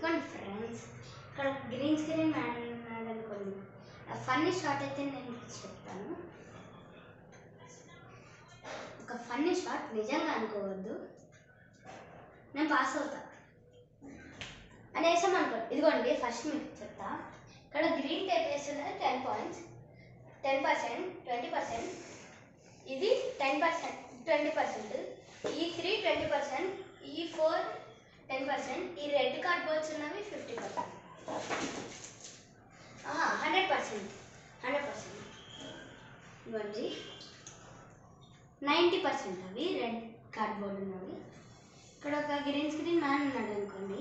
ఇదిగోండి ఫ్రెండ్స్, ఇక్కడ green screen man అనుకోండి. ఫన్నీ షాట్ అయితే నేను చెప్తాను. ఒక ఫన్నీ షాట్ నిజంగా అనుకోవద్దు. నేను పాస్ అవుతా అని వేసాం అనుకోండి. ఇదిగోండి ఫస్ట్ మీకు చెప్తా. ఇక్కడ గ్రీన్ టైప్ వేస్తున్నది 10 పాయింట్స్, 10%, 20%. ఇది 10%, 20%. ఈ 3 20%, ఈ 4 10%. ఈ రెడ్ కార్డ్బోర్డ్స్ ఉన్నవి 50%, 100%, 100%. ఇవ్వండి 90% అవి రెడ్ కార్డ్బోర్డ్ ఉన్నవి. ఇక్కడ ఒక గ్రీన్ స్క్రీన్ మ్యాన్ ఉన్నాడు అనుకోండి.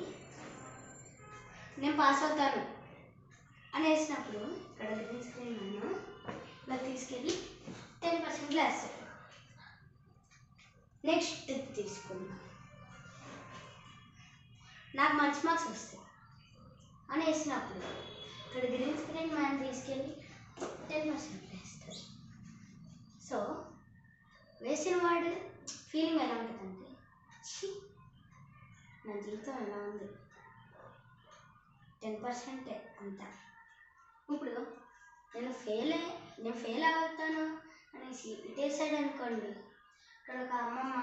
నేను పాస్ అవుతాను అని వేసినప్పుడు ఇక్కడ గ్రీన్ స్క్రీన్ మ్యాన్ ఇలా తీసుకెళ్ళి 10% వేస్తాడు. నెక్స్ట్ తీసుకుందాం. నాకు మంచి మార్క్స్ వస్తాయి అని వేసినప్పుడు ఇక్కడ గ్రీన్ స్క్రీన్ మ్యాన్ తీసుకెళ్ళి 10% వేస్తాడు. సో వేసిన వాడు ఫీలింగ్ ఎలా ఉంటుందంటే, నా జీవితం ఎలా ఉంది, 10% అంతా. ఇప్పుడు నేను ఫెయిల్ అవుతాను అనేసి ఇటేసాడు అనుకోండి. ఇక్కడ ఒక అమ్మమ్మ,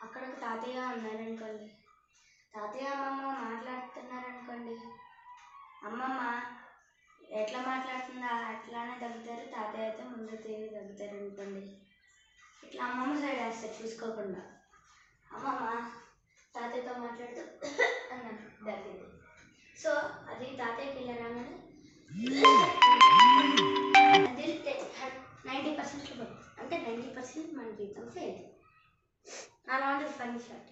అక్కడ ఒక తాతయ్య ఉన్నారనుకోండి. తాతయ్య అమ్మమ్మ మాట్లాడుతున్నారనుకోండి. అమ్మమ్మ ఎట్లా మాట్లాడుతుందా అట్లానే తగ్గుతారు, తాతయ్య అయితే ముందు తిరిగి తగ్గుతారు అనుకోండి. ఇట్లా అమ్మమ్మ సైడ్ వేస్తారు చూసుకోకుండా. అమ్మమ్మ తాతయ్యతో మాట్లాడుతూ అన్నట్టు తగ్గింది. సో అది తాతయ్యకి ఇలా రాగానే అది 90% అంటే 90% మన జీవితం ఫెయిల్. అలా ఉంటుంది ఫన్నీ షాట్.